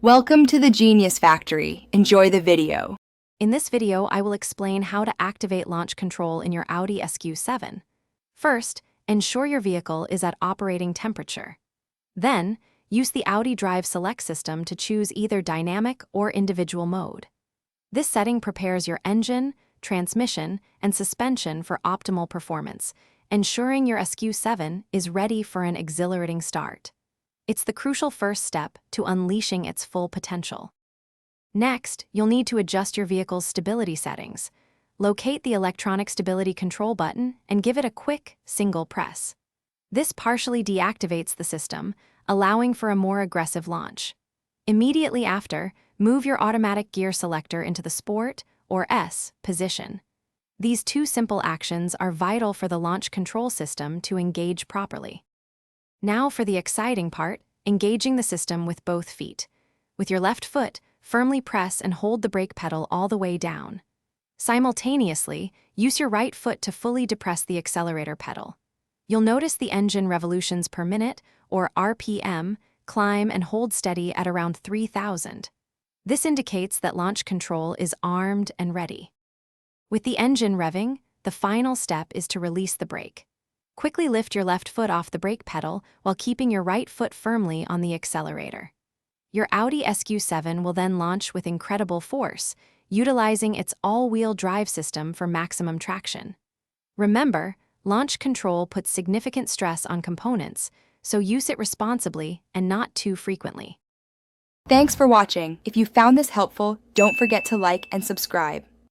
Welcome to the Genius Factory. Enjoy the video. In this video, I will explain how to activate launch control in your Audi SQ7. First, ensure your vehicle is at operating temperature. Then, use the Audi Drive Select system to choose either dynamic or individual mode. This setting prepares your engine, transmission, and suspension for optimal performance, ensuring your SQ7 is ready for an exhilarating start. It's the crucial first step to unleashing its full potential. Next, you'll need to adjust your vehicle's stability settings. Locate the electronic stability control button and give it a quick, single press. This partially deactivates the system, allowing for a more aggressive launch. Immediately after, move your automatic gear selector into the Sport, or S, position. These two simple actions are vital for the launch control system to engage properly. Now for the exciting part, engaging the system with both feet. With your left foot, firmly press and hold the brake pedal all the way down. Simultaneously, use your right foot to fully depress the accelerator pedal. You'll notice the engine revolutions per minute, or RPM, climb and hold steady at around 3,000. This indicates that launch control is armed and ready. With the engine revving, the final step is to release the brake. Quickly lift your left foot off the brake pedal while keeping your right foot firmly on the accelerator. Your Audi SQ7 will then launch with incredible force, utilizing its all-wheel drive system for maximum traction. Remember, launch control puts significant stress on components, so use it responsibly and not too frequently. Thanks for watching. If you found this helpful, don't forget to like and subscribe.